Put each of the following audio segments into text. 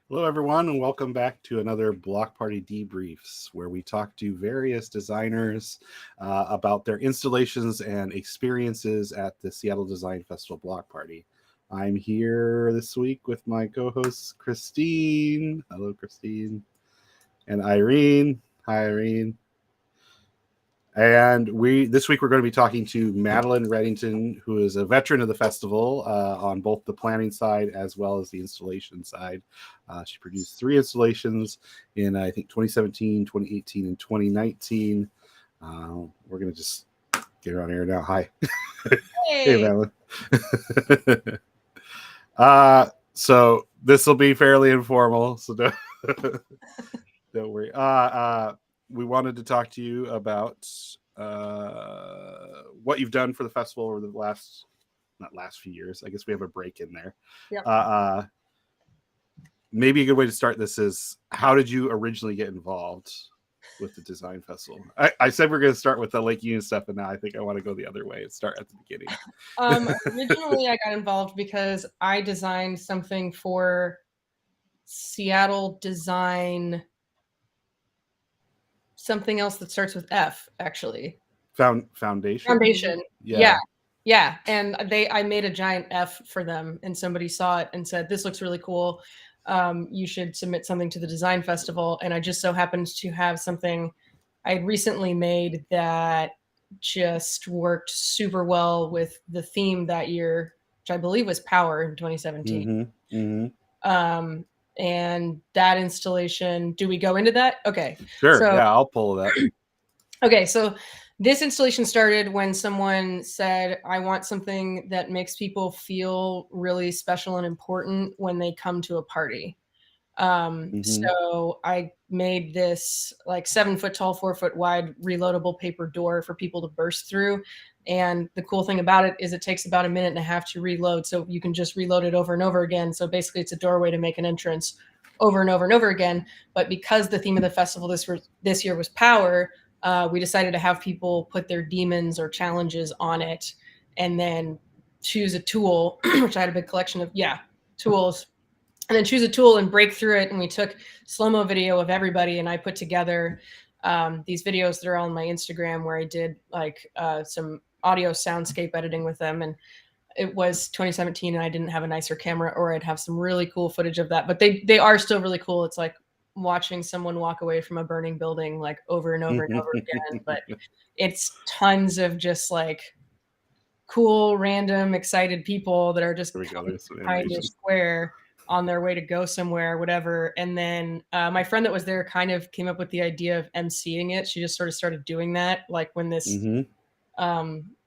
Hello, everyone, and welcome back to another Block Party Debriefs, where we talk to various designers about their installations and experiences at the Seattle Design Festival Block Party. I'm here this week with my co-hosts, Christine. Hello, Christine. And Irene. Hi, Irene. And this week we're going to be talking to Madeline Reddington, who is a veteran of the festival on both the planning side as well as the installation side. She produced 3 installations in, I think, 2017, 2018, and 2019. We're going to just get her on air now. Hi. Hey, Hey. Madeline. So this will be fairly informal, so don't worry. We wanted to talk to you about what you've done for the festival over the not last few years. I guess we have a break in there. Yep. Maybe a good way to start this is, how did you originally get involved with the design festival? I said we're going to start with the Lake Union stuff, and now I think I want to go the other way and start at the beginning. Originally, I got involved because I designed something for Seattle Design, something else that starts with F, actually. Foundation? Yeah. And I made a giant F for them, and somebody saw it and said, "This looks really cool. You should submit something to the design festival." And I just so happened to have something I had recently made that just worked super well with the theme that year, which I believe was Power in 2017. And that installation, do we go into that? Okay. Sure. Yeah, I'll pull that. Okay, so this installation started when someone said, I want something that makes people feel really special and important when they come to a party. So I made this like 7 foot tall, 4 foot wide reloadable paper door for people to burst through. And the cool thing about it is it takes about 1.5 minutes to reload. So you can just reload it over and over again. So basically it's a doorway to make an entrance over and over and over again. But because the theme of the festival this year was power, we decided to have people put their demons or challenges on it and then choose a tool, which I had a big collection of, tools, and then choose a tool and break through it. And we took slow-mo video of everybody, and I put together these videos that are on my Instagram where I did like some audio soundscape editing with them. And it was 2017 and I didn't have a nicer camera, or I'd have some really cool footage of that. But they are still really cool. It's like watching someone walk away from a burning building like over and over and over again. But it's tons of just like cool, random, excited people that are just behind a square on their way to go somewhere, whatever. And then my friend that was there kind of came up with the idea of emceeing it. She just sort of started doing that. Like when this,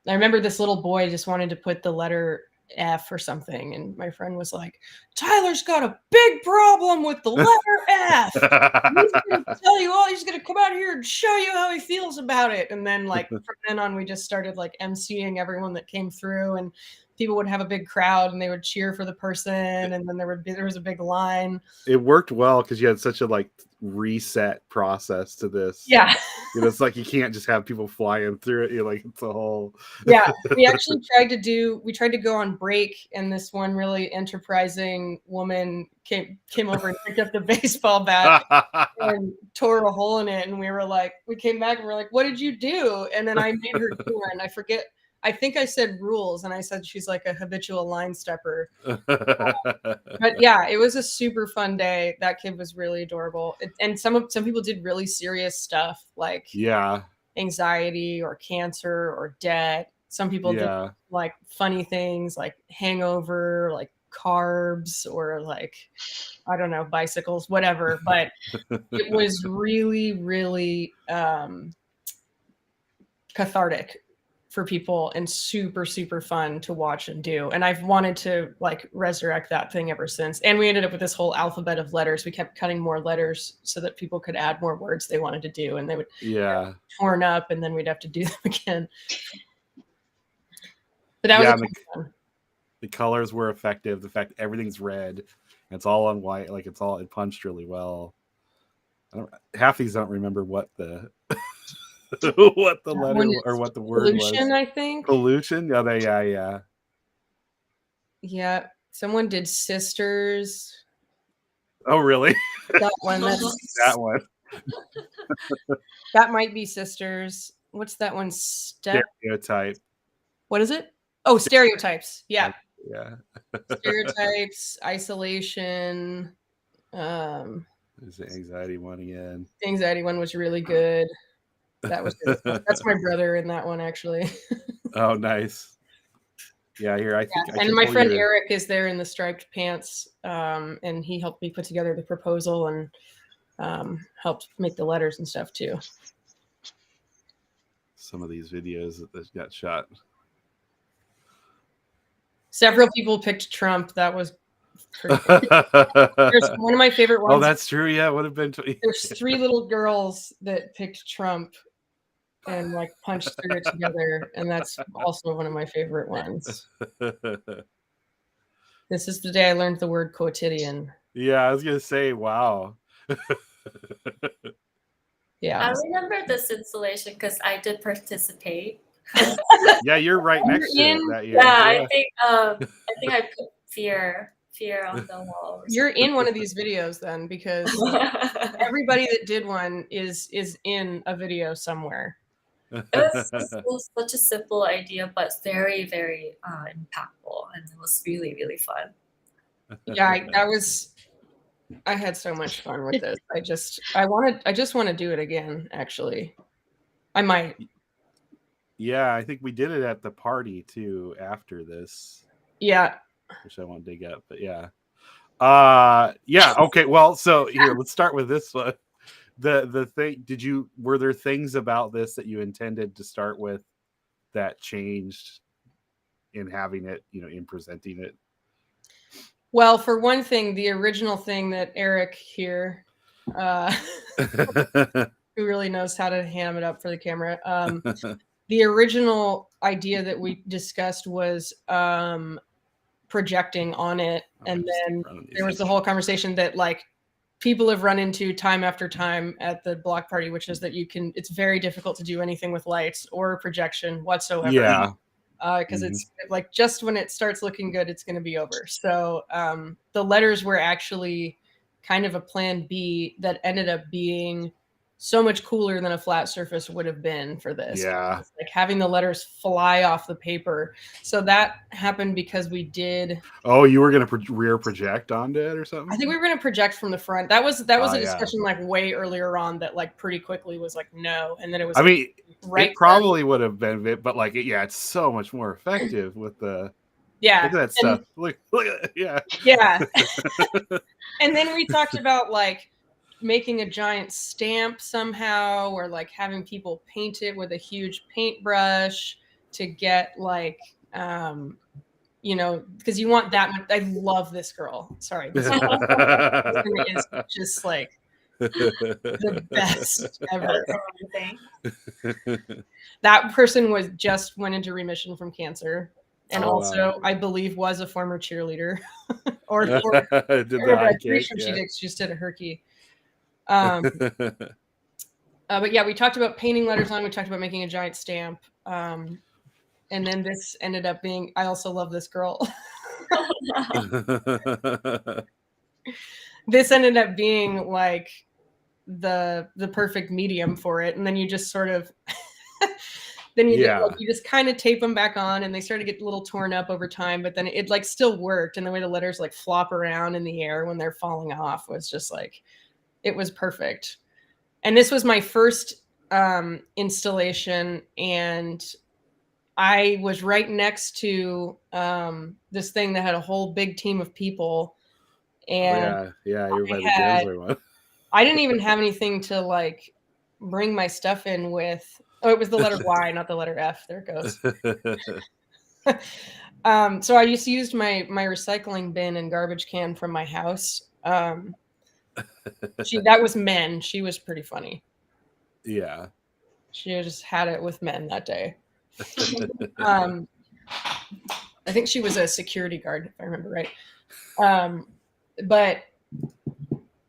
I remember this little boy just wanted to put the letter F or something. And my friend was like, Tyler's got a big problem with the letter F. He's going to tell you all, he's going to come out here and show you how he feels about it. And then like from then on, we just started like emceeing everyone that came through, and people would have a big crowd and they would cheer for the person. And then there was a big line. It worked well because you had such a like reset process to this. Yeah. It's like you can't just have people flying through it. You're like, it's a whole. Yeah. We actually tried to go on break, and this one really enterprising woman came over and picked up the baseball bat and tore a hole in it. And we came back and we're like, what did you do? And then I made her do one. I think I said rules, and I said she's like a habitual line stepper. But yeah, it was a super fun day. That kid was really adorable. And some people did really serious stuff like anxiety or cancer or debt. Some people did like funny things like hangover, like carbs, or like, I don't know, bicycles, whatever. But it was really, really cathartic for people and super, super fun to watch and do. And I've wanted to like resurrect that thing ever since. And we ended up with this whole alphabet of letters. We kept cutting more letters so that people could add more words they wanted to do, and they would get torn up, and then we'd have to do them again. But that was fun. The colors were effective. The fact everything's red, and it's all on white, like it punched really well. Half these don't remember what the what the letter or what the word was. Pollution, I think. Pollution? Yeah. Someone did sisters. Oh, really? That one. That one. That might be sisters. What's that one? Stereotype. What is it? Oh, stereotypes. Yeah. Yeah. Stereotypes, isolation. There's the anxiety one again. The anxiety one was really good. That was really fun. That's my brother in that one, actually. Oh, nice. Yeah, here I think. And my friend Eric is there in the striped pants, and he helped me put together the proposal and helped make the letters and stuff too. Some of these videos that got shot. Several people picked Trump. That was pretty cool. There's one of my favorite ones. Oh, that's true. Yeah, it would have been. There's 3 little girls that picked Trump and like punched through it together, and that's also one of my favorite ones. This is the day I learned the word quotidian. Yeah, I was gonna say, wow. Yeah, I remember this installation because I did participate. Yeah, you're right next to it that year. Yeah, I think I put fear on the wall. You're in one of these videos then, because everybody that did one is in a video somewhere. It was such a simple idea, but very, very impactful, and it was really, really fun. Yeah, I had so much fun with this. I just want to do it again, actually. I might. Yeah, I think we did it at the party too after this. Yeah. Which I won't dig up, but yeah. Yeah, okay. Well, so here, let's start with this one. The thing, were there things about this that you intended to start with that changed in having it, in presenting it? Well, for one thing, the original thing that Eric here, who really knows how to ham it up for the camera, the original idea that we discussed was projecting on it, and then there was the whole conversation that like people have run into time after time at the block party, which is that it's very difficult to do anything with lights or projection whatsoever. Yeah. Because it's like just when it starts looking good, it's going to be over. So the letters were actually kind of a plan B that ended up being so much cooler than a flat surface would have been for this. Yeah. It's like having the letters fly off the paper. So that happened because we did. Oh, you were going to rear project onto it or something? I think we were going to project from the front. That was a discussion like way earlier on that like pretty quickly was like, no. And then it was, it probably would have been, but like, it's so much more effective with the, look at that stuff. Look at it. Yeah. Yeah. And then we talked about like making a giant stamp somehow, or like having people paint it with a huge paintbrush to get like, because you want that much. I love this girl. Sorry. This is just like the best ever. That person went into remission from cancer. And I believe, was a former cheerleader. Or did the she just did a herky. But yeah, we talked about painting letters on. We talked about making a giant stamp. And then this ended up being, I also love this girl. This ended up being like the perfect medium for it. And then you just sort of, you just kind of tape them back on, and they started to get a little torn up over time, but then it like still worked. And the way the letters like flop around in the air when they're falling off was just like, it was perfect. And this was my first installation, and I was right next to this thing that had a whole big team of people. And you're by the Gensler one. I didn't even have anything to like bring my stuff in with. Oh, it was the letter Y, not the letter F. There it goes. So I just used my recycling bin and garbage can from my house. That was men. She was pretty funny. Yeah. She just had it with men that day. I think she was a security guard, if I remember right. But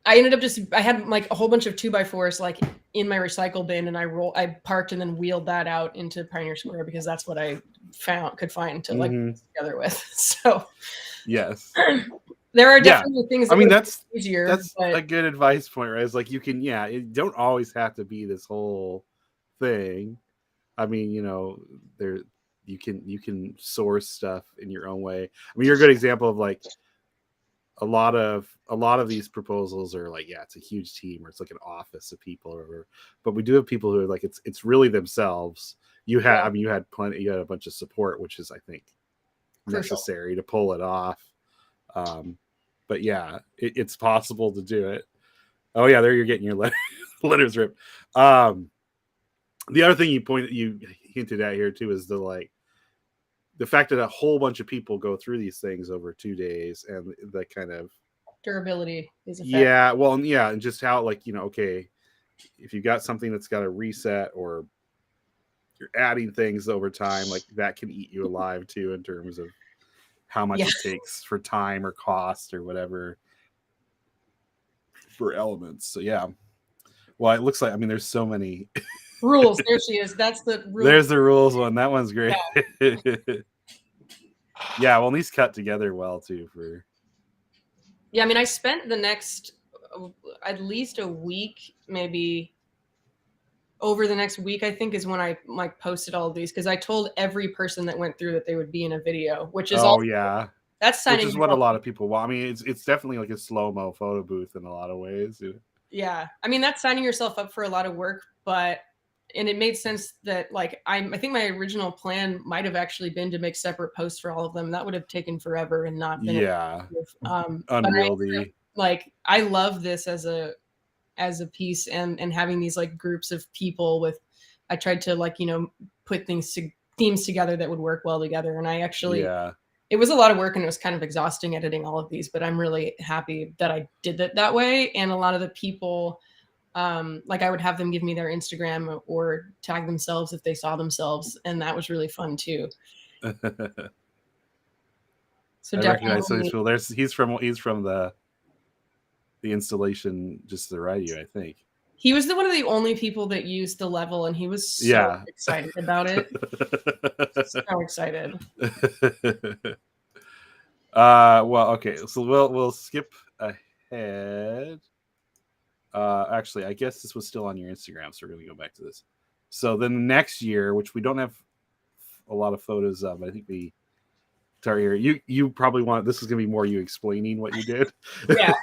I ended up I had like a whole bunch of 2x4s like in my recycle bin, and I parked and then wheeled that out into Pioneer Square because that's what I could find to like put together with. So yes. There are Yeah. definitely things I that mean, would that's be easier, that's but a good advice point, right? It's like you can, yeah, it don't always have to be this whole thing. I mean, there you can source stuff in your own way. I mean, you're a good example of like a lot of these proposals are like, yeah, it's a huge team or it's like an office of people or whatever. But we do have people who are like it's really themselves. yeah, You had a bunch of support, which is I think crucial. necessary to pull it off. But yeah, it's possible to do it. Oh yeah, there you're getting your letters ripped. The other thing you hinted at here too is the fact that a whole bunch of people go through these things over 2 days and the kind of Durability is a factor. yeah, well, and yeah, and just how like okay, if you got something that's got a reset or you're adding things over time, like that can eat you alive too in terms of how much Yeah. it takes for time or cost or whatever for elements. So yeah. Well, it looks like, I mean, there's so many. Rules. There she is. That's the rule. There's the rules one. That one's great. Yeah, well, these cut together well too for. Yeah, I mean, I spent the next at least a week, maybe over the next week, I think is when I like posted all of these because I told every person that went through that they would be in a video, which is Oh yeah, that's signing which is what a yourself lot up. of people want. I mean, it's definitely like a slow-mo photo booth in a lot of ways. Yeah, I mean that's signing yourself up for a lot of work, and it made sense that like I think my original plan might have actually been to make separate posts for all of them. That would have taken forever and not been Yeah, but unwieldy. I love this as a piece and having these like groups of people with I tried to like put themes together that would work well together, and I actually Yeah, it was a lot of work and it was kind of exhausting editing all of these, but I'm really happy that I did it that way. And a lot of the people like I would have them give me their Instagram or tag themselves if they saw themselves, and that was really fun too. So I recognize some of definitely these people. He's from the installation just to the right of you, I think. he was one of the only people that used the level, and he was so Yeah. excited about it. So excited. Well, okay, so we'll skip ahead. Actually, I guess this was still on your Instagram, so we're gonna go back to this. So then the next year, which we don't have a lot of photos of, I think we start here. You probably want this is gonna be more you explaining what you did. Yeah.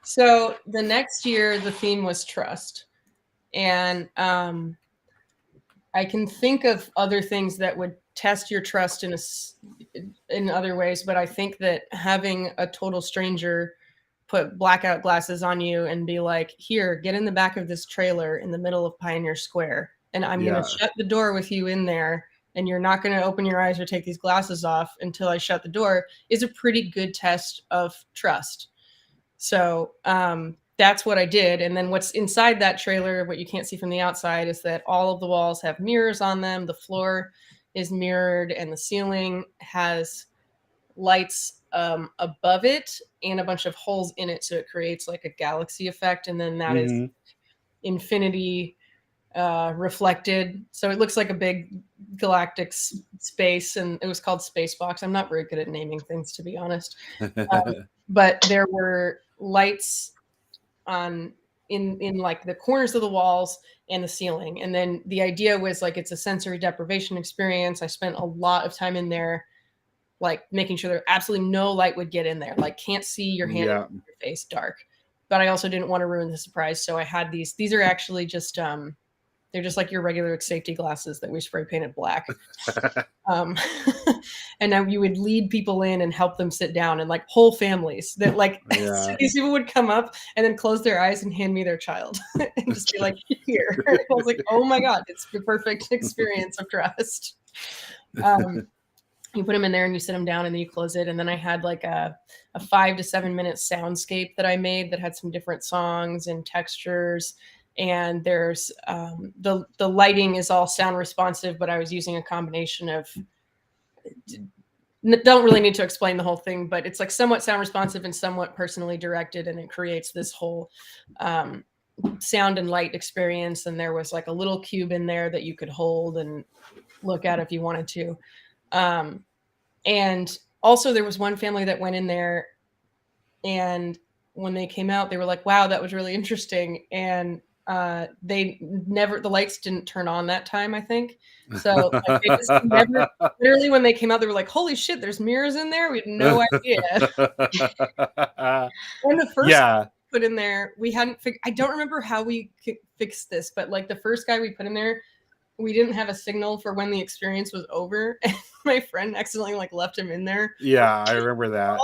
So the next year, the theme was trust, and I can think of other things that would test your trust in other ways, but I think that having a total stranger put blackout glasses on you and be like, "Here, get in the back of this trailer in the middle of Pioneer Square, and I'm going to shut the door with you in there, and you're not going to open your eyes or take these glasses off until I shut the door," is a pretty good test of trust. So that's what I did. And then what's inside that trailer, what you can't see from the outside, is that all of the walls have mirrors on them. The floor is mirrored, and the ceiling has lights above it and a bunch of holes in it. So it creates like a galaxy effect. And then that is infinity reflected. So it looks like a big galactic space. And it was called Spacebox. I'm not very good at naming things, to be honest. But there were lights in like the corners of the walls and the ceiling. And then the idea was like it's a sensory deprivation experience. I spent a lot of time in there, like making sure there absolutely no light would get in there. Like can't see your hand, your face, dark. But I also didn't want to ruin the surprise, so I had these. These are actually just they're just like your regular safety glasses that we spray painted black. And now you would lead people in and help them sit down, and like whole families that like so these people would come up and then close their eyes and hand me their child and just be like, "Here." I was like, "Oh my God, it's the perfect experience of trust." You put them in there and you sit them down and then you close it. And then I had like a 5 to 7 minute soundscape that I made that had some different songs and textures. And there's the lighting is all sound responsive, but I was using a combination of don't really need to explain the whole thing, but it's like somewhat sound responsive and somewhat personally directed, and it creates this whole sound and light experience. And there was like a little cube in there that you could hold and look at if you wanted to. And also there was one family that went in there And when they came out, they were like, wow, that was really interesting. And the lights didn't turn on that time, I think. So like, they just never, literally when they came out, they were like, holy shit, there's mirrors in there. We had no idea. And the first Yeah. put in there, we hadn't I don't remember how we fixed this, but like the first guy we put in there, we didn't have a signal for when the experience was over, and my friend accidentally like left him in there. Yeah, I remember that.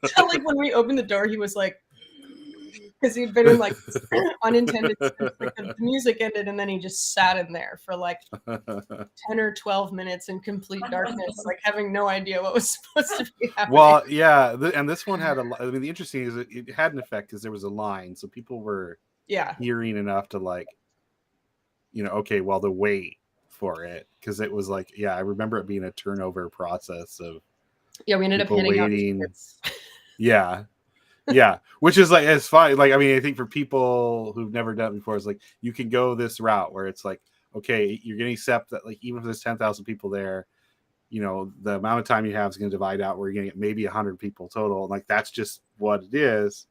So like when we opened the door, he was like, because he'd been in like unintended sense, like the music ended, and then he just sat in there for like 10 or 12 minutes in complete darkness, like having no idea what was supposed to be happening. Well, yeah, and this one had I mean, the interesting is it had an effect because there was a line, so people were hearing enough to like, okay, well, to wait for it, because it was like, I remember it being a turnover process of we ended up hitting waiting. Yeah, which is like, it's fine. Like, I mean, I think for people who've never done it before, it's like you can go this route where it's like, okay, you're going to accept that, like, even if there's 10,000 people there, the amount of time you have is going to divide out where you're going to get maybe 100 people total. And like, that's just what it is.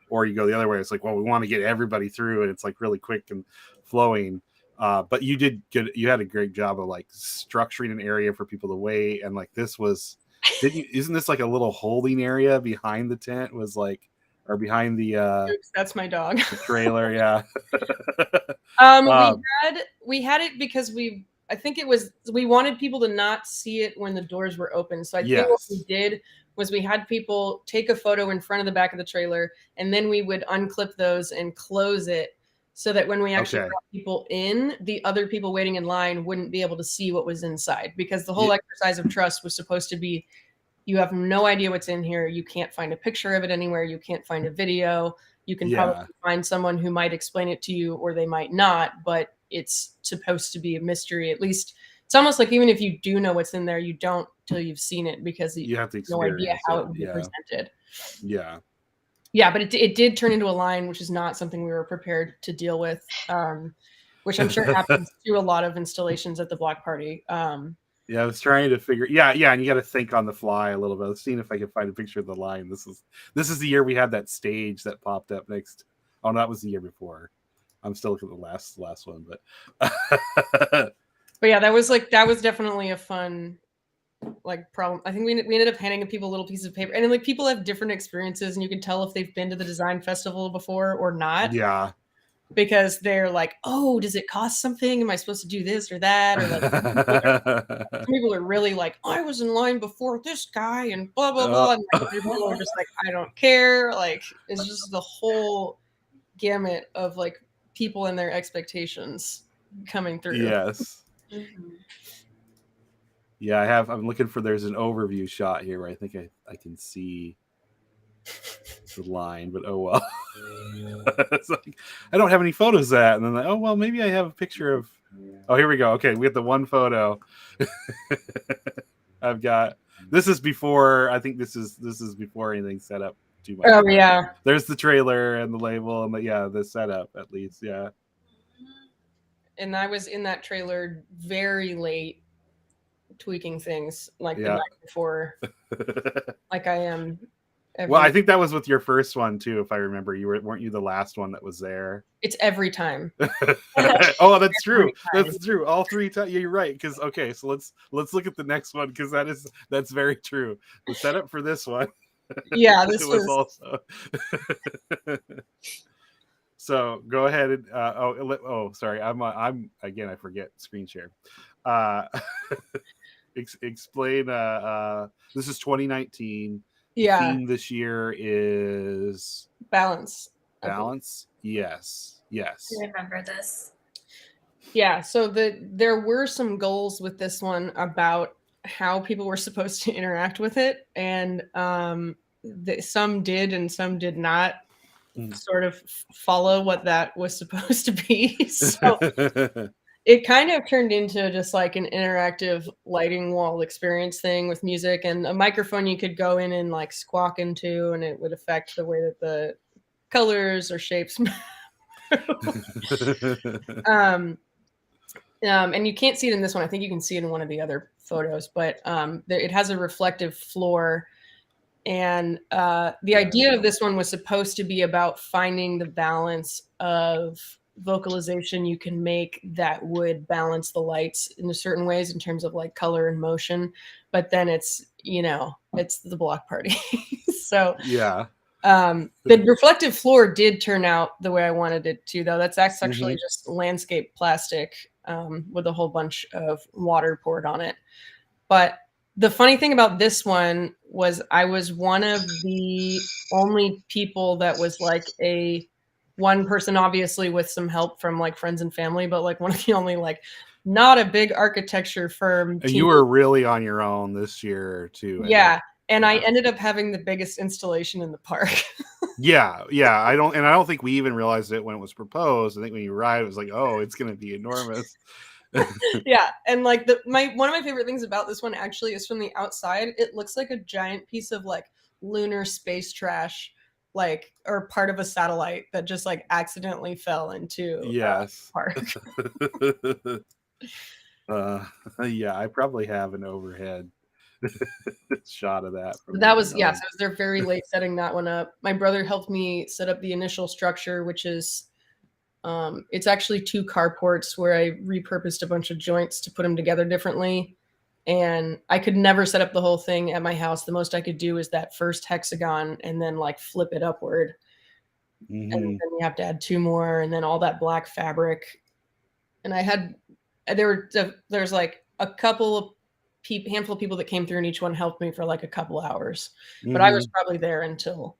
Or you go the other way. It's like, well, we want to get everybody through, and it's like really quick and flowing. But you had a great job of like structuring an area for people to wait. And like, this was, isn't this like a little holding area behind the tent or behind the Oops, that's my dog. the trailer? Yeah. We had it because I think it was, we wanted people to not see it when the doors were open. So I think what we did was we had people take a photo in front of the back of the trailer, and then we would unclip those and close it so that when we actually brought people in, the other people waiting in line wouldn't be able to see what was inside, because the whole exercise of trust was supposed to be, you have no idea what's in here. You can't find a picture of it anywhere. You can't find a video. You can probably find someone who might explain it to you, or they might not, but it's supposed to be a mystery. At least it's almost like, even if you do know what's in there, you don't till you've seen it, because you have no idea how it would be presented. Yeah, but it did turn into a line, which is not something we were prepared to deal with, which I'm sure happens to a lot of installations at the block party. I was trying to figure. And you got to think on the fly a little bit. I was seeing if I could find a picture of the line. This is the year we had that stage that popped up next. Oh, no, that was the year before. I'm still looking at the last one, but but yeah, that was definitely a fun like problem. I think we ended up handing people little pieces of paper, and then like people have different experiences, and you can tell if they've been to the design festival before or not. Yeah. Because they're like, oh, does it cost something? Am I supposed to do this or that? Or like, some people are really like, I was in line before this guy and blah, blah, blah. And like, people are just like, I don't care. Like, it's just the whole gamut of like people and their expectations coming through. Yes. Yeah, I'm looking for, there's an overview shot here where I think I can see the line, but oh well. It's like, I don't have any photos of that, and then like, oh well, maybe I have a picture of. Oh, here we go. Okay, we have the one photo. I've got. This is before. I think this is before anything set up too much. Oh yeah. There's the trailer and the label and the setup at least. Yeah. And I was in that trailer very late, tweaking things like the night before, like I am. Well, I think that was with your first one too, if I remember. Weren't you the last one that was there? It's every time. Oh, that's true. That's true. All 3 times. Yeah, you're right. Because okay, so let's look at the next one, because that's very true. The setup for this one. Yeah, this was also. So go ahead and sorry, I'm again, I forget screen share. Explain. This is 2019. Yeah. The theme this year is balance. Yes. I remember this. Yeah. So there were some goals with this one about how people were supposed to interact with it, and some did and some did not sort of follow what that was supposed to be. So it kind of turned into just like an interactive lighting wall experience thing with music and a microphone you could go in and like squawk into, and it would affect the way that the colors or shapes move. And you can't see it in this one. I think you can see it in one of the other photos, but it has a reflective floor, And the idea of this one was supposed to be about finding the balance of vocalization you can make that would balance the lights in certain ways in terms of like color and motion. But then it's, it's the block party. So Yeah. the reflective floor did turn out the way I wanted it to, though. That's actually Mhm. just landscape plastic with a whole bunch of water poured on it. But the funny thing about this one was I was one of the only people that was like one person, obviously with some help from like friends and family, but like one of the only like not a big architecture firm And team. you were really on your own this year too. Yeah. And I Yeah. ended up having the biggest installation in the park. Yeah. I don't think we even realized it when it was proposed. I think when you arrived, it was like, oh, it's going to be enormous. Yeah, and like one of my favorite things about this one actually is from the outside. It looks like a giant piece of like lunar space trash, like, or part of a satellite that just like accidentally fell into Yes. park. Yeah, I probably have an overhead shot of that. That was so they're very late setting that one up. My brother helped me set up the initial structure, which is it's actually 2 carports where I repurposed a bunch of joints to put them together differently. And I could never set up the whole thing at my house. The most I could do is that first hexagon and then like flip it upward. And then you have to add 2 more and then all that black fabric. And there's like a couple of handful of people that came through and each one helped me for like a couple hours. But I was probably there until,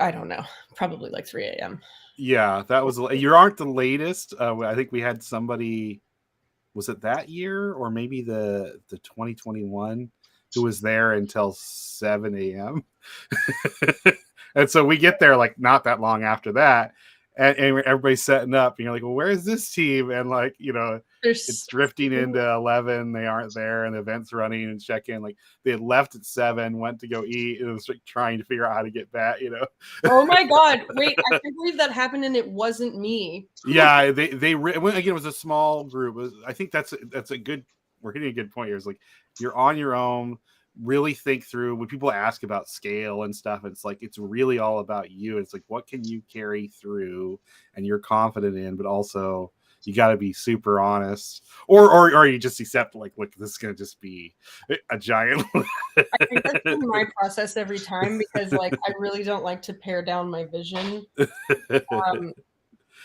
I don't know, probably like 3 a.m. Yeah, that was, you aren't the latest. I think we had somebody, was it that year or maybe the 2021, who was there until 7 a.m. And so we get there like not that long after that, and everybody's setting up, and you're like, well, where is this team? And like, it's drifting into 11, they aren't there, and the event's running, and check in, like they had left at 7, went to go eat, and it was like trying to figure out how to get back. Oh my god, wait, I can't believe that happened and it wasn't me. Yeah, again, it was a small group. I think that's a good, we're hitting a good point here. It's like, you're on your own, really think through when people ask about scale and stuff. It's like, it's really all about you. It's like, what can you carry through and you're confident in, but also you got to be super honest, or you just accept, like, look, this is going to just be a giant. I think that's been my process every time, because like I really don't like to pare down my vision.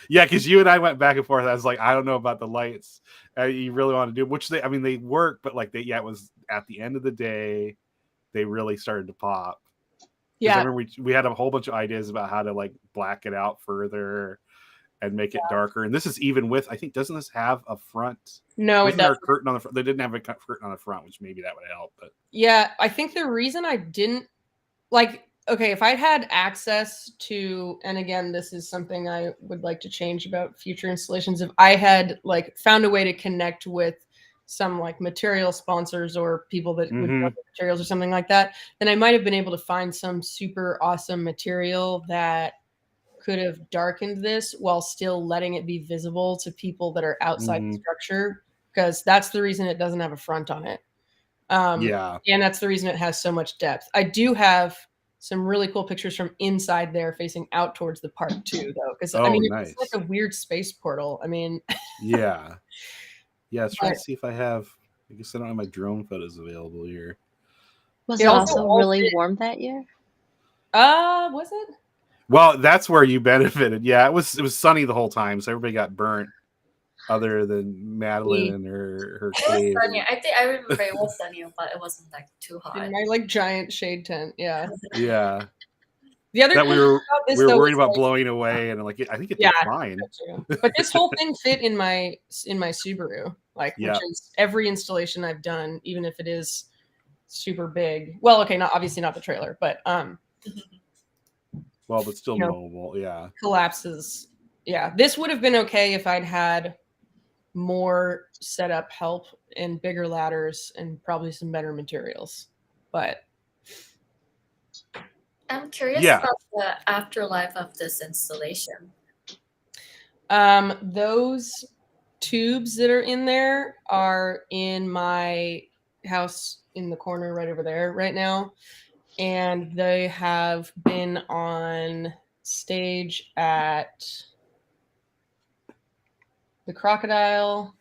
Yeah, because you and I went back and forth. I was like, I don't know about the lights. You really want to do, which they work, but like it was at the end of the day, they really started to pop. Yeah, I remember we had a whole bunch of ideas about how to like black it out further and make it darker. And this is even with, I think, doesn't this have a front? No, it doesn't. Curtain on the front. They didn't have a curtain on the front, which maybe that would help. But yeah, I think the reason I didn't like. Okay, if I'd had access to, and again, this is something I would like to change about future installations, if I had like found a way to connect with some like material sponsors or people that would want materials or something like that, then I might have been able to find some super awesome material that could have darkened this while still letting it be visible to people that are outside the structure, because that's the reason it doesn't have a front on it. And that's the reason it has so much depth. I do have some really cool pictures from inside there facing out towards the park too, though, because I mean, it's like a weird space portal. I mean, yeah, let's try to see if I have, I guess I don't have my drone photos available here. Was it also really warm that year? Was it? Well, that's where you benefited. Yeah, it was sunny the whole time, so everybody got burnt, other than Madeline and her cave. It was sunny. I think I remember it was sunny, but it wasn't like too hot. In my like giant shade tent, yeah. Yeah. The other that we were worried about like, blowing away, and like I think it did fine. But this whole thing fit in my Subaru, like, which is every installation I've done, even if it is super big. Well, okay, obviously not the trailer, but well, but still mobile, collapses. Yeah, this would have been okay if I'd had more setup help and bigger ladders and probably some better materials. But I'm curious about the afterlife of this installation. Those tubes that are in there are in my house in the corner right over there right now. And they have been on stage at the Crocodile,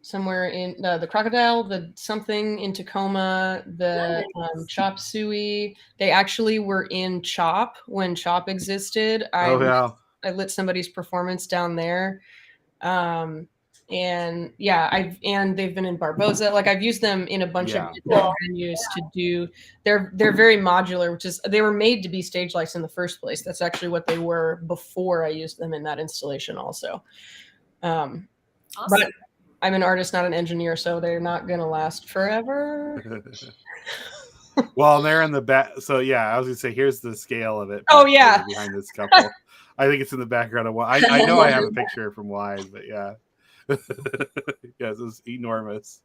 somewhere in the Crocodile, the something in Tacoma, the Chop Suey. They actually were in Chop when Chop existed. Oh yeah. I lit somebody's performance down there. And yeah, and they've been in Barboza. Like I've used them in a bunch of different venues to do. They're very modular, which is they were made to be stage lights in the first place. That's actually what they were before I used them in that installation also. Awesome. But I'm an artist, not an engineer, so they're not gonna last forever. Well, they're in the back. So yeah, I was gonna say here's the scale of it. Oh yeah, behind this couple. I think it's in the background of one. I know I have a picture from wide, but yeah. Yes, it's enormous.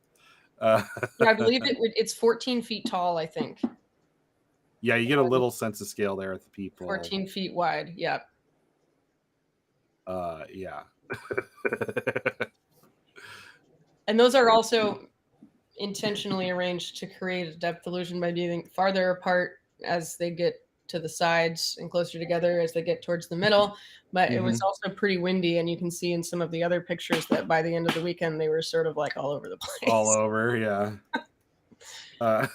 Yeah, I believe it's 14 feet tall, I think. Yeah, you get a little sense of scale there with the people. 14 feet wide, yeah. Yeah. And those are also intentionally arranged to create a depth illusion by being farther apart as they get to the sides and closer together as they get towards the middle. But it was also pretty windy, and you can see in some of the other pictures that by the end of the weekend they were sort of like all over the place. All over, yeah. Let's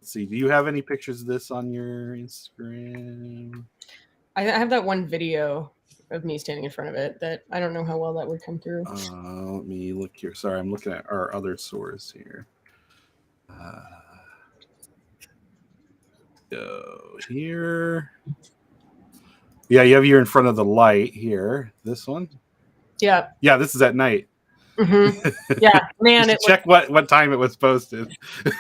see. Do you have any pictures of this on your Instagram? I have that one video of me standing in front of it that I don't know how well that would come through. Let me look here. Sorry, I'm looking at our other source here. Go here. Yeah, you have you in front of the light here. This one. Yeah. Yeah, this is at night. Mm-hmm. Yeah, man. Check what time it was posted.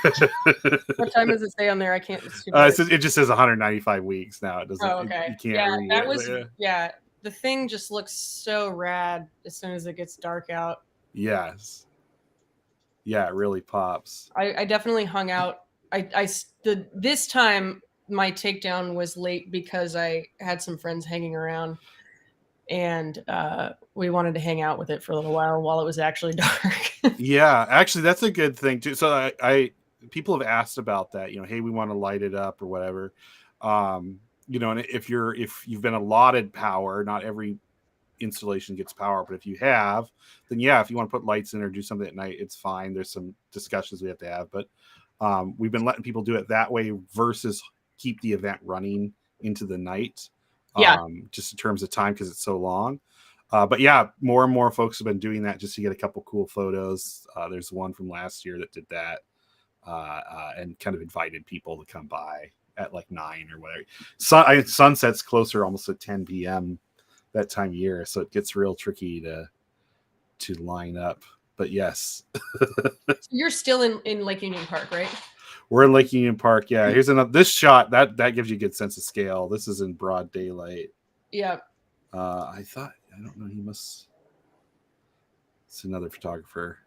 What time does it say on there? I can't. It just says 195 weeks now. It doesn't. Oh, okay. You can't read that it. was. Yeah, the thing just looks so rad as soon as it gets dark out. Yes. Yeah, it really pops. I definitely hung out. This time my takedown was late because I had some friends hanging around, and we wanted to hang out with it for a little while it was actually dark. Yeah, actually, that's a good thing too. So I people have asked about that. Hey, we want to light it up or whatever. And if you've been allotted power, not every installation gets power, but if you have, then yeah, if you want to put lights in or do something at night, it's fine. There's some discussions we have to have, but we've been letting people do it that way versus keep the event running into the night. Just in terms of time, because it's so long. But yeah, more and more folks have been doing that just to get a couple cool photos. There's one from last year that did that and kind of invited people to come by at like 9 or whatever. Sunset's closer almost at 10 p.m. that time of year, so it gets real tricky to line up. But yes. You're still in Lake Union Park, right? We're in Lake Union Park. Yeah, here's this shot that gives you a good sense of scale. This is in broad daylight. Yeah. I don't know. He must. It's another photographer.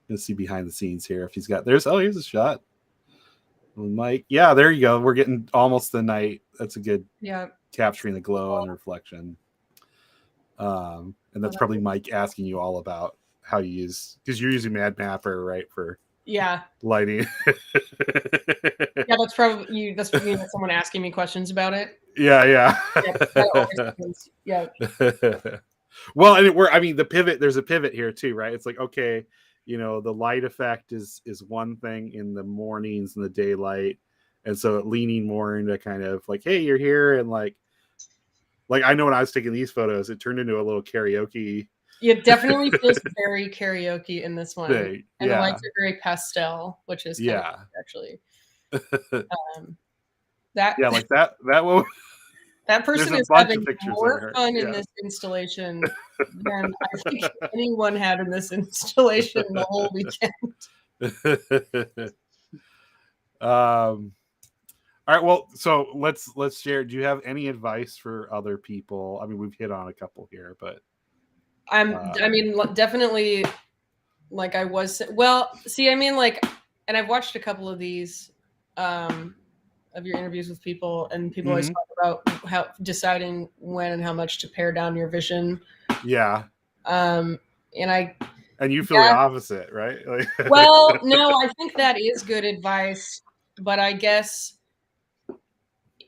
Let's see behind the scenes here. If he's got here's a shot. Mike. Yeah, there you go. We're getting almost the night. That's a good capturing the glow and reflection. And that's probably Mike asking you all about how you use, because you're using Mad Mapper, right, for lighting. Yeah, that's probably that's someone asking me questions about it. Yeah. Well, and the pivot, there's a pivot here too, right? It's like, okay, the light effect is one thing in the mornings and the daylight, and so leaning more into kind of like, hey, you're here, and like I know when I was taking these photos, it turned into a little karaoke. It definitely feels very karaoke in this one, and the lights are very pastel, which is kind of actually. Like that one. That person is having more fun in this installation than I think anyone had in this installation the whole weekend. All right. Well, so let's share. Do you have any advice for other people? I mean, we've hit on a couple here, but definitely, like I was. Well, see, and I've watched a couple of these. Of your interviews with people, and people always talk about how deciding when and how much to pare down your vision. Yeah. And And you feel the opposite, right? Like Well, no, I think that is good advice, but I guess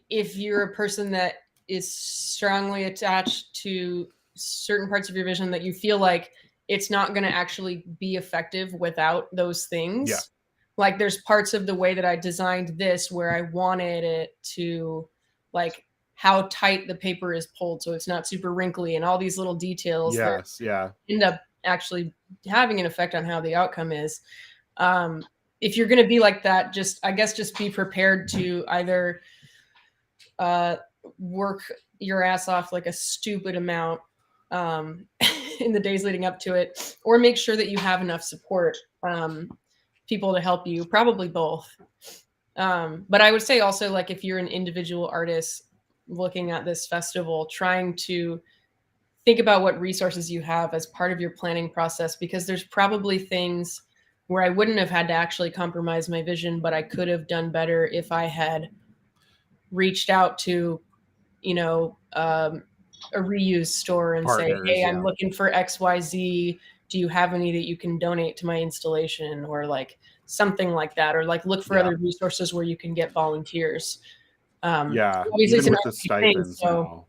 if you're a person that is strongly attached to certain parts of your vision that you feel like it's not going to actually be effective without those things. Yeah. Like there's parts of the way that I designed this where I wanted it to, like, how tight the paper is pulled so it's not super wrinkly and all these little details that end up actually having an effect on how the outcome is. If you're going to be like that, just be prepared to either work your ass off like a stupid amount in the days leading up to it, or make sure that you have enough support, people to help you, probably both. But I would say also, like, if you're an individual artist looking at this festival, trying to think about what resources you have as part of your planning process, because there's probably things where I wouldn't have had to actually compromise my vision, but I could have done better if I had reached out to, a reuse store and say, hey, I'm looking for XYZ. Do you have any that you can donate to my installation, or like something like that, or like look for other resources where you can get volunteers. Obviously even with the stipends now.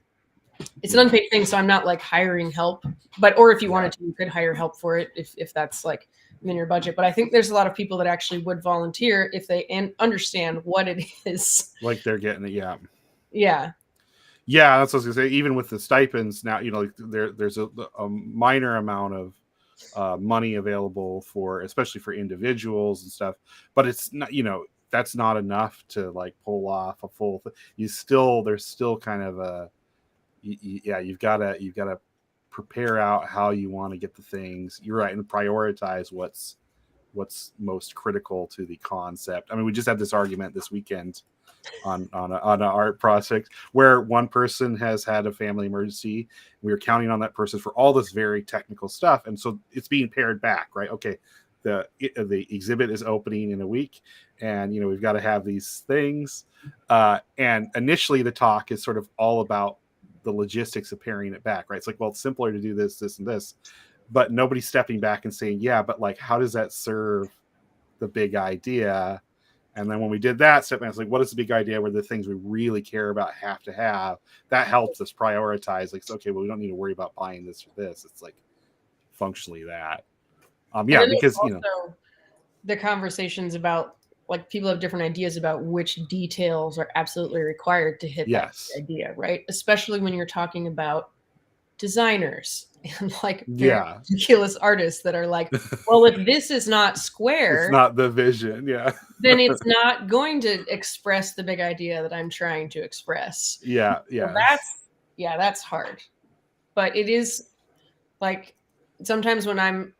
It's an unpaid thing, so I'm not like hiring help, or if you wanted to, you could hire help for it if that's like in your budget. But I think there's a lot of people that actually would volunteer if they understand what it is. Like they're getting it. Yeah. Yeah, that's what I was gonna say. Even with the stipends now, like there's a minor amount of money available for, especially for individuals and stuff. But it's not, that's not enough to like pull off a full. There's still kind of a, you've got to prepare out how you want to get the things. You're right, and prioritize what's most critical to the concept. I mean, we just had this argument this weekend on an art project where one person has had a family emergency. We were counting on that person for all this very technical stuff, and so it's being pared back, right? Okay, the exhibit is opening in a week, and we've got to have these things. And initially, the talk is sort of all about the logistics of paring it back, right? It's like, well, it's simpler to do this, and this, but nobody's stepping back and saying, yeah, but like, how does that serve the big idea? And then when we did that, step back, it's like, what is the big idea where the things we really care about have to have? That helps us prioritize. Like, okay, well, we don't need to worry about buying this or this. It's like functionally that. Because the conversations about, like, people have different ideas about which details are absolutely required to hit that idea, right? Especially when you're talking about designers and like ridiculous artists that are like, well, if this is not square, it's not the vision, then it's not going to express the big idea that I'm trying to express. So that's hard. But it is, like, sometimes when I'm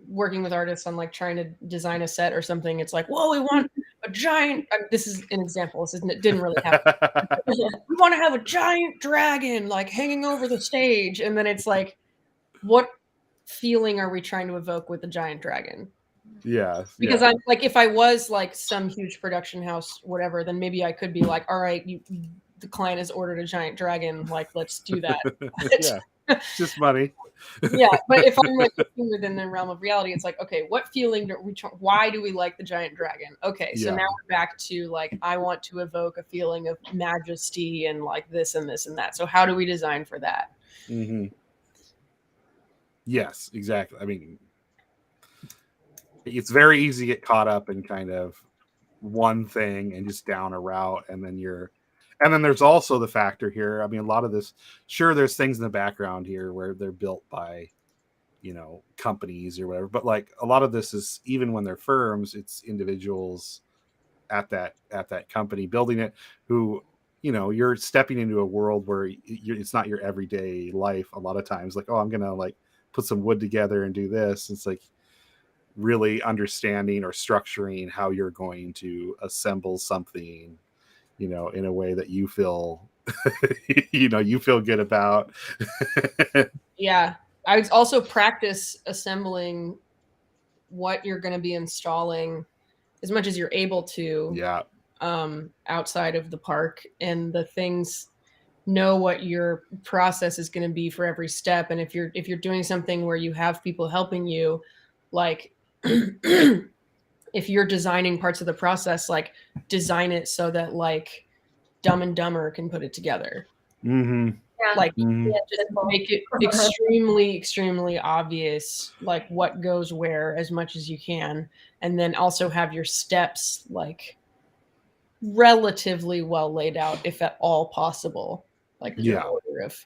working with artists on like trying to design a set or something, it's like, whoa, we want a giant, this is an example, it didn't really happen. We want to have a giant dragon like hanging over the stage, and then it's like, what feeling are we trying to evoke with the giant dragon? Because I'm like, if I was like some huge production house, whatever, then maybe I could be like, all right, the client has ordered a giant dragon, like, let's do that. Just money. But if I'm like within the realm of reality, it's like, okay, what feeling why do we like the giant dragon? Okay, so now we're back to like, I want to evoke a feeling of majesty and like this and this and that. So how do we design for that? Mm-hmm. Yes, exactly. I mean, it's very easy to get caught up in kind of one thing and just down a route, and then there's also the factor here. I mean, a lot of this, sure, there's things in the background here where they're built by, companies or whatever, but like a lot of this is, even when they're firms, it's individuals at that company building it who, you're stepping into a world where it's not your everyday life. A lot of times, like, oh, I'm going to like put some wood together and do this. It's like really understanding or structuring how you're going to assemble something, in a way that you feel, you feel good about. I would also practice assembling what you're going to be installing as much as you're able to, outside of the park, and the things, know what your process is going to be for every step. And if you're doing something where you have people helping you, like if you're designing parts of the process, like design it so that like Dumb and Dumber can put it together. Mm-hmm. Yeah. Like Mm-hmm. just make it extremely obvious, like what goes where as much as you can, and then also have your steps like relatively well laid out, if at all possible, like your order of.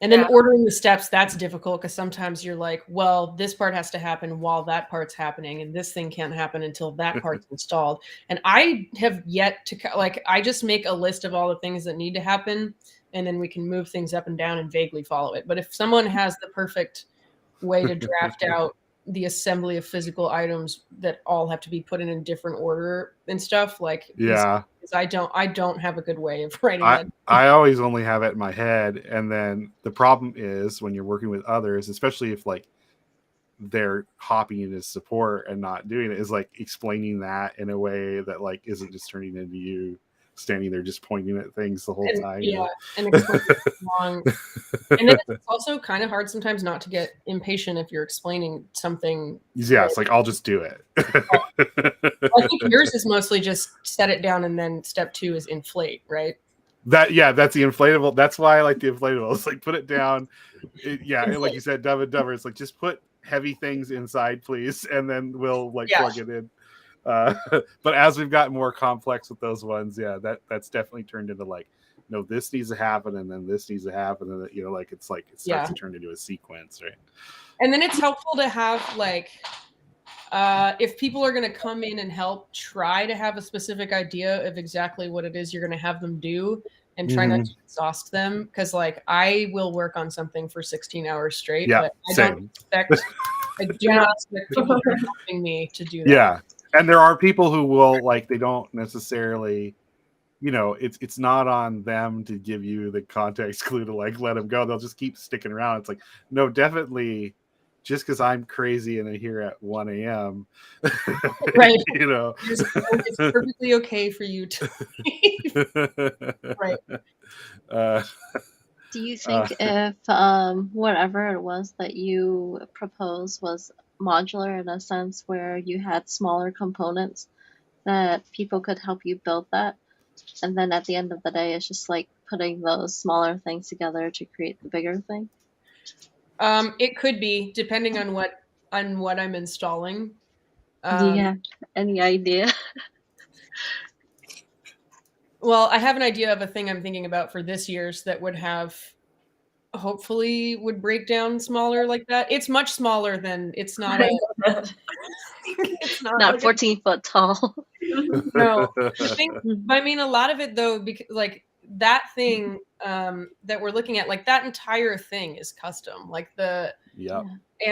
And then ordering the steps, that's difficult because sometimes you're like, well, this part has to happen while that part's happening, and this thing can't happen until that part's installed. And I have yet to, like, I just make a list of all the things that need to happen, and then we can move things up and down and vaguely follow it. But if someone has the perfect way to draft out the assembly of physical items that all have to be put in a different order and stuff, like, I don't have a good way of writing that. I always only have it in my head, and then the problem is when you're working with others, especially if like they're hopping into support and not doing it, is like explaining that in a way that like isn't just turning into you standing there just pointing at things the whole time. Yeah, and explaining long. And then it's also kind of hard sometimes not to get impatient if you're explaining something. Yeah, it's like I'll just do it. I think yours is mostly just set it down, and then step 2 is inflate, right? That's the inflatable. That's why I like the inflatable. It's like put it down. Like you said, Dumb and Dumber. It's like just put heavy things inside, please, and then we'll like plug it in. But as we've gotten more complex with those ones, that's definitely turned into like, no, this needs to happen, and then this needs to happen, and you know, like it starts to turn into a sequence, right? And then it's helpful to have like, if people are going to come in and help, try to have a specific idea of exactly what it is you're going to have them do, and try not to exhaust them. Because like I will work on something for 16 hours straight, but I do not expect people helping me to do that. Yeah. And there are people who will, like, they don't necessarily, you know, it's not on them to give you the context clue to like let them go. They'll just keep sticking around. It's like, no, definitely, just because I'm crazy and I'm here at 1 a.m. Right. You know, it's perfectly okay for you to leave. Right. Do you think if whatever it was that you proposed was modular in a sense where you had smaller components, that people could help you build that, and then at the end of the day it's just like putting those smaller things together to create the bigger thing? It could be, depending on what I'm installing. Do you have any idea? Well, I have an idea of a thing I'm thinking about for this year's that would have, hopefully would break down smaller like that. It's much smaller than, it's not it's not Not like 14 foot tall. No, the thing, I mean, a lot of it though, because like that thing that we're looking at, like that entire thing is custom, like and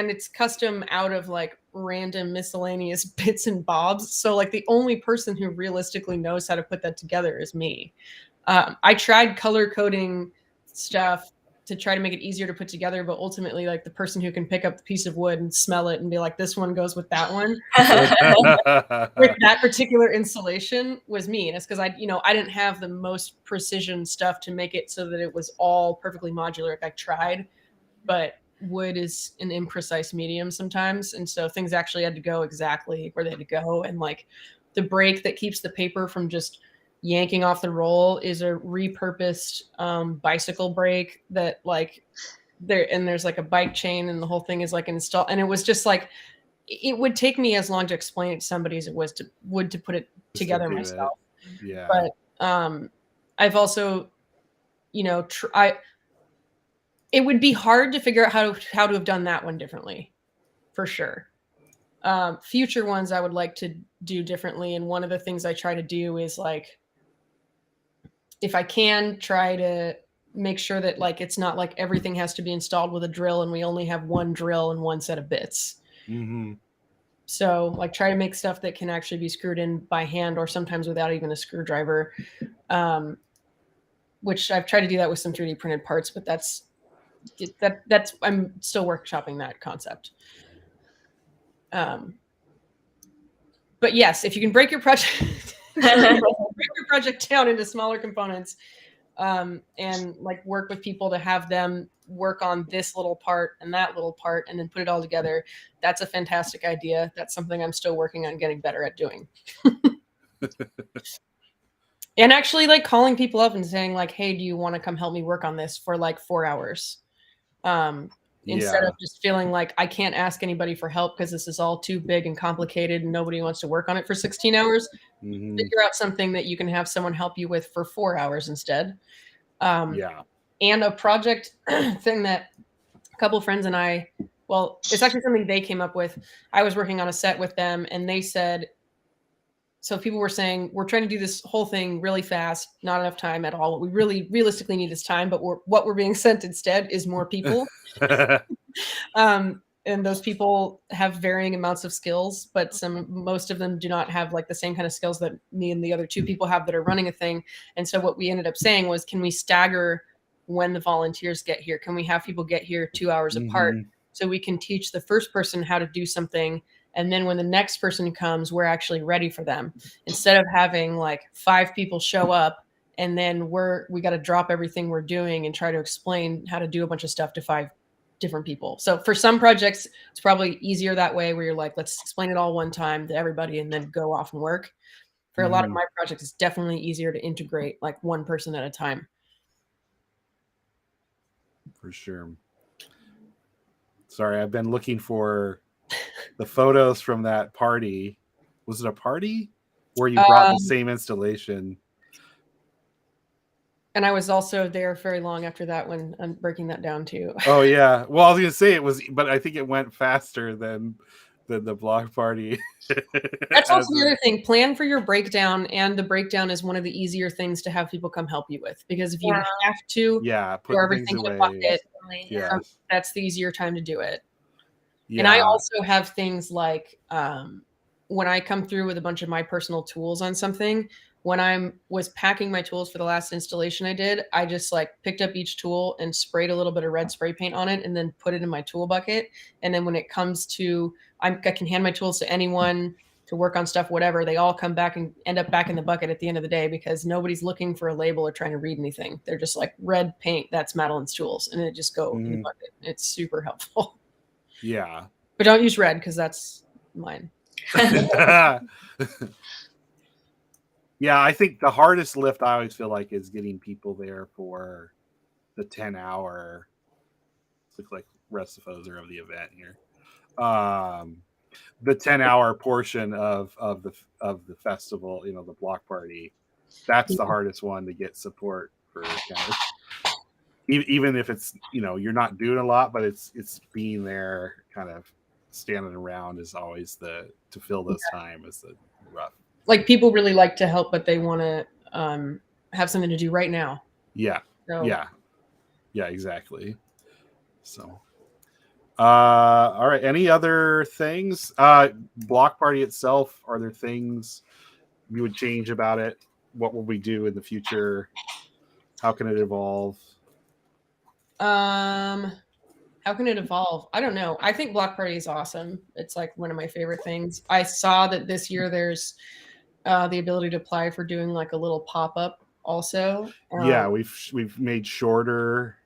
it's custom out of like random miscellaneous bits and bobs. So like the only person who realistically knows how to put that together is me. I tried color coding stuff to try to make it easier to put together, but ultimately like the person who can pick up the piece of wood and smell it and be like, this one goes with that one with that particular installation was me. And it's because I didn't have the most precision stuff to make it so that it was all perfectly modular. I tried, but wood is an imprecise medium sometimes, and so things actually had to go exactly where they had to go. And like the brake that keeps the paper from just yanking off the roll is a repurposed bicycle brake that like there's like a bike chain, and the whole thing is like installed. And it was just like, it would take me as long to explain it to somebody as it was to put it together myself. But I've also, it would be hard to figure out how to have done that one differently, for sure. Future ones I would like to do differently. And one of the things I try to do is like, if I can, try to make sure that like it's not like everything has to be installed with a drill and we only have one drill and one set of bits. Mm-hmm. So like try to make stuff that can actually be screwed in by hand or sometimes without even a screwdriver, which I've tried to do that with some 3D printed parts, but that's I'm still workshopping that concept. But yes, if you can break your project down into smaller components, and like work with people to have them work on this little part and that little part and then put it all together. That's a fantastic idea. That's something I'm still working on getting better at doing. And actually like calling people up and saying like, hey, do you want to come help me work on this for like 4 hours? Instead of just feeling like I can't ask anybody for help because this is all too big and complicated and nobody wants to work on it for 16 hours. Mhm. Figure out something that you can have someone help you with for 4 hours instead. Yeah. And a project thing that a couple of friends and I, well, it's actually something they came up with. I was working on a set with them and they said, so people were saying, we're trying to do this whole thing really fast, not enough time at all. We really realistically need this time, but what we're being sent instead is more people. And those people have varying amounts of skills, but most of them do not have like the same kind of skills that me and the other 2 people have that are running a thing. And so what we ended up saying was, can we stagger when the volunteers get here? Can we have people get here 2 hours apart so we can teach the first person how to do something? And then when the next person comes, we're actually ready for them, instead of having like 5 people show up and then we got to drop everything we're doing and try to explain how to do a bunch of stuff to 5 different people. So for some projects, it's probably easier that way where you're like, let's explain it all one time to everybody and then go off and work. For a lot of my projects, it's definitely easier to integrate like one person at a time. For sure. Sorry, I've been looking for the photos from that party. Was it a party where you brought the same installation? And I was also there very long after that when I'm breaking that down too. Oh yeah. Well, I was gonna say it was, but I think it went faster than the block party. That's also the other thing. Plan for your breakdown, and the breakdown is one of the easier things to have people come help you with, because if you have to put throw everything in a bucket, that's the easier time to do it. And I also have things like when I come through with a bunch of my personal tools on something, when I was packing my tools for the last installation I did, I just like picked up each tool and sprayed a little bit of red spray paint on it and then put it in my tool bucket. And then when it comes to, I can hand my tools to anyone to work on stuff, whatever, they all come back and end up back in the bucket at the end of the day, because nobody's looking for a label or trying to read anything. They're just like, red paint, that's Madeline's tools. And it just go in the bucket. It's super helpful. Yeah. But don't use red because that's mine. Yeah, I think the hardest lift I always feel like is getting people there for the 10-hour. Looks like rest of those are of the event here. The 10-hour portion of the festival, you know, the block party. That's the hardest one to get support for. Kind of, even if it's, you know, you're not doing a lot, but it's being there, kind of standing around is always to fill this time is the rough. Like people really like to help, but they want to have something to do right now. Yeah. So. Yeah, exactly. So, all right. Any other things? Block party itself, are there things you would change about it? What will we do in the future? How can it evolve? How can it evolve? I don't know. I think block party is awesome. It's like one of my favorite things. I saw that this year there's the ability to apply for doing like a little pop-up also. Yeah, we've made shorter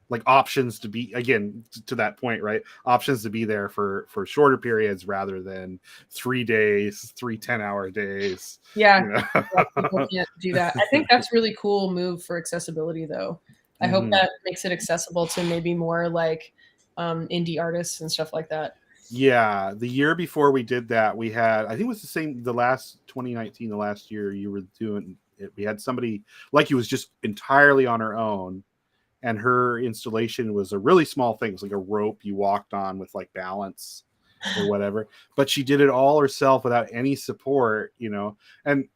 like options to be, again, to that point, right? Options to be there for shorter periods rather than 3 days, 3 10-hour days. Yeah, you know? Yeah, people can't do that. I think that's really cool move for accessibility though. I hope that makes it accessible to maybe more like indie artists and stuff like that. Yeah, the year before we did that, we had, I think it was the same, the last 2019, the last year you were doing it, we had somebody like you was just entirely on her own, and her installation was a really small thing. It was like a rope you walked on with like balance or whatever, but she did it all herself without any support, you know, and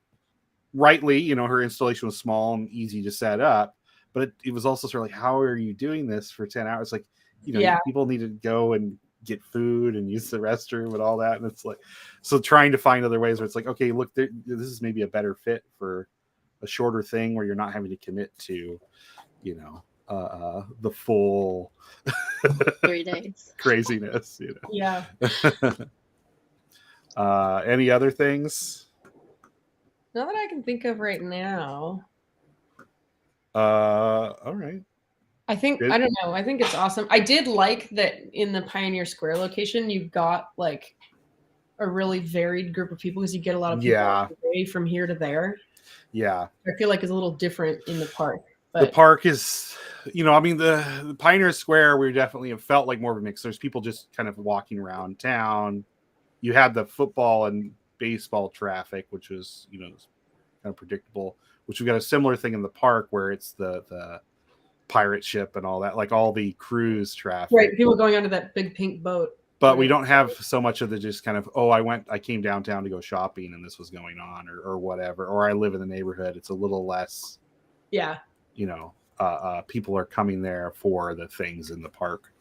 rightly, you know, her installation was small and easy to set up, but it was also sort of like, how are you doing this for 10 hours? Like, you know, people need to go and get food and use the restroom and all that. And it's like, so trying to find other ways where it's like, okay, look, this is maybe a better fit for a shorter thing where you're not having to commit to, you know, the full 3 days craziness, you know. Yeah. Any other things? Not that I can think of right now. All right. I think Good. I don't know. I think it's awesome. I did like that in the Pioneer Square location, you've got like a really varied group of people because you get a lot of people Yeah. away from here to there. Yeah. I feel like it's a little different in the park. The But park is, I mean, the Pioneer Square, we definitely have felt like more of a mix. There's people just kind of walking around town. You had the football and baseball traffic, which was, kind of predictable, which we got a similar thing in the park where it's the pirate ship and all that, like all the cruise traffic. right, people going onto that big pink boat. But right. we don't have so much of the just kind of, I came downtown to go shopping and this was going on or whatever, or I live in the neighborhood. It's a little less, Yeah. people are coming there for the things in the park.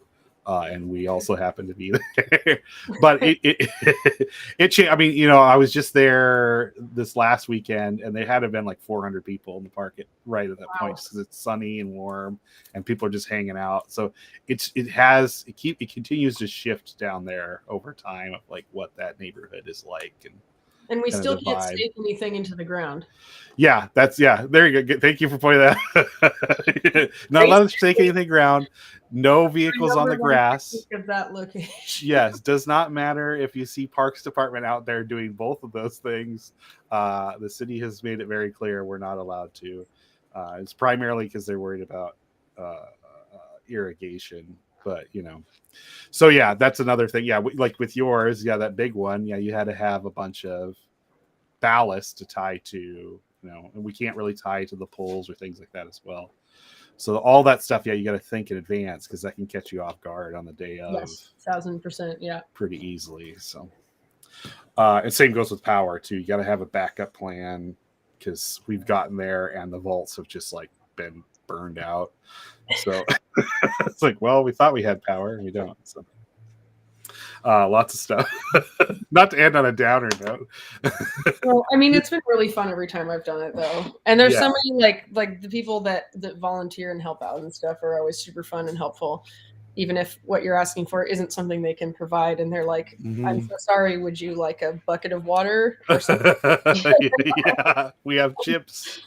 And we also happen to be there. But it changed. I mean, I was just there this last weekend and there had to have been like 400 people in the park right at that point, just because it's sunny and warm and people are just hanging out. So it continues to shift down there over time of like what that neighborhood is like. And we kind of still the can't vibe. stake anything into the ground. Yeah, there you go. Thank you for pointing that. Not allowed to stake anything ground. No vehicles on the grass. Of that location. Yes, does not matter if you see Parks Department out there doing both of those things. The city has made it very clear we're not allowed to. It's primarily because they're worried about irrigation, but So yeah, that's another thing. Yeah, like with yours, that big one. Yeah, you had to have a bunch of ballast to tie to, and we can't really tie to the poles or things like that as well. So all that stuff, you got to think in advance because that can catch you off guard on the day of. Yes, 1,000%, yeah. Pretty easily. So, and same goes with power too. You got to have a backup plan because we've gotten there and the vaults have just like been burned out. So it's like, well, we thought we had power and we don't. So lots of stuff. Not to end on a downer note. Well, I mean, it's been really fun every time I've done it, though. And there's so many like the people that volunteer and help out and stuff are always super fun and helpful, even if what you're asking for isn't something they can provide. And they're like, "I'm so sorry. Would you like a bucket of water or something?" Yeah, we have chips.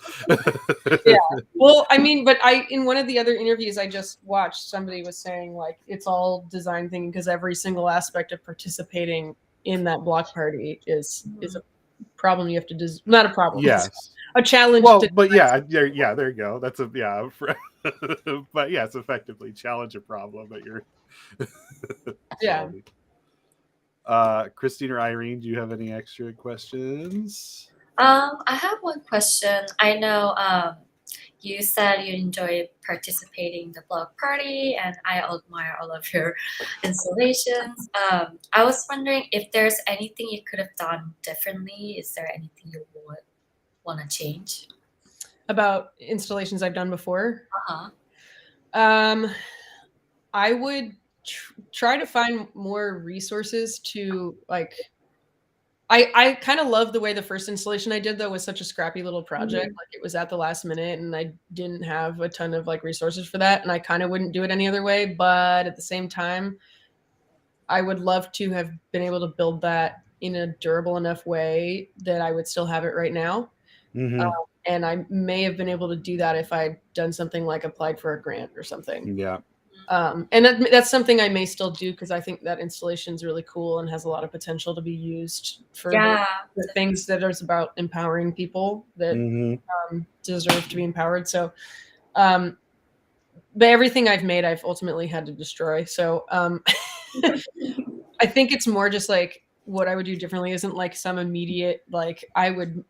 Yeah. Well, I mean, but in one of the other interviews I just watched, somebody was saying like it's all design thinking because every single aspect of participating in that block party is a problem you have to not a problem. Yes. A challenge. Well, but there you go. That's but yeah, it's effectively challenge a problem that you're. Yeah. Christine or Irene, do you have any extra questions? I have one question. I know you said you enjoy participating in the block party, and I admire all of your installations. I was wondering if there's anything you could have done differently. Is there anything you would want to change? About installations I've done before? Uh-huh. I would try to find more resources to like. I kind of love the way the first installation I did though was such a scrappy little project. Like it was at the last minute and I didn't have a ton of like resources for that. And I kind of wouldn't do it any other way. But at the same time, I would love to have been able to build that in a durable enough way that I would still have it right now. Mm-hmm. And I may have been able to do that if I'd done something like applied for a grant or something. Yeah. And that's something I may still do because I think that installation is really cool and has a lot of potential to be used for the things that are about empowering people that deserve to be empowered. So, but everything I've made, I've ultimately had to destroy. So I think it's more just like what I would do differently isn't like some immediate, like I would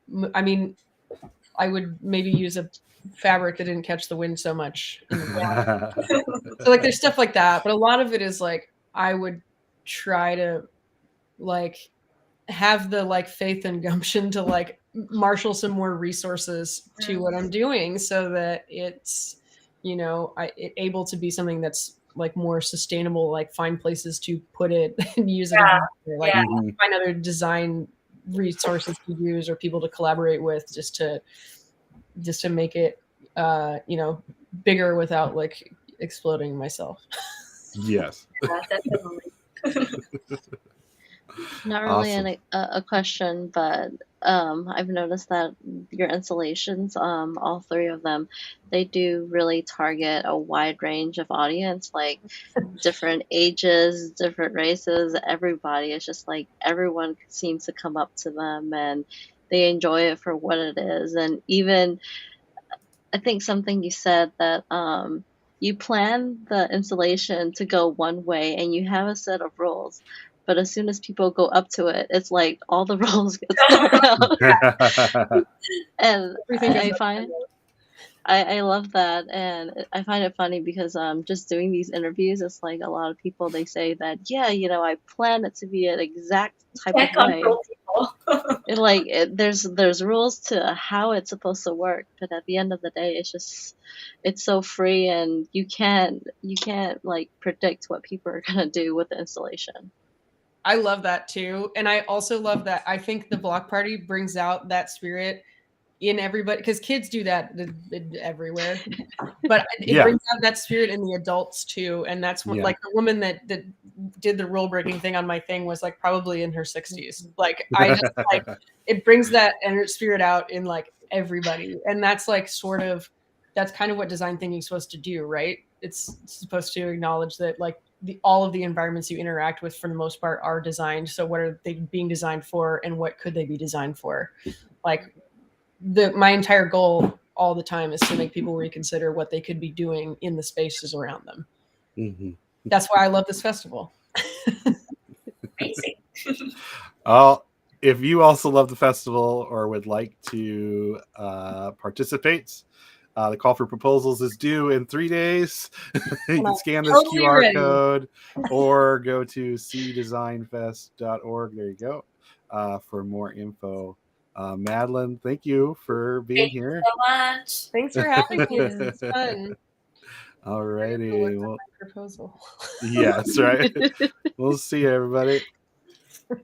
maybe use a fabric that didn't catch the wind so much. So like there's stuff like that, but a lot of it is like I would try to like have the like faith and gumption to like marshal some more resources to what I'm doing so that it's able to be something that's like more sustainable, like find places to put it and use it find other design resources to use or people to collaborate with just to make it bigger without like exploding myself. Yes. Yeah, definitely. Not really Awesome. a question, but I've noticed that your installations, all three of them, they do really target a wide range of audience, like different ages, different races, everybody. It's just like everyone seems to come up to them and they enjoy it for what it is. And even I think something you said that you plan the installation to go one way and you have a set of rules. But as soon as people go up to it, it's like all the rules get thrown out. And Everything goes I up. find I love that, and I find it funny because just doing these interviews, it's like a lot of people they say that yeah, I plan it to be an exact type Can't of way. control people. There's rules to how it's supposed to work, but at the end of the day, it's so free, and you can't like predict what people are gonna do with the installation. I love that too. And I also love that I think the block party brings out that spirit in everybody, because kids do that everywhere. But it Yeah. brings out that spirit in the adults too. And that's what, Yeah. like, the woman that did the rule breaking thing on my thing was like probably in her 60s. Like, I just like, it brings that spirit out in like everybody. And that's like that's kind of what design thinking is supposed to do, right? It's supposed to acknowledge that like all of the environments you interact with for the most part are designed. So what are they being designed for, and what could they be designed for? Like, my entire goal all the time is to make people reconsider what they could be doing in the spaces around them. Mhm. That's why I love this festival. Amazing. If you also love the festival or would like to participate, the call for proposals is due in 3 days. You can scan this Totally QR ready. code or go to cdesignfest.org. There you go for more info. Madeline, thank you for being Thank you here. so much. Thanks for having me. It's fun. All I righty. have to look Well, up my proposal. yes, right. We'll see you, everybody. Bye.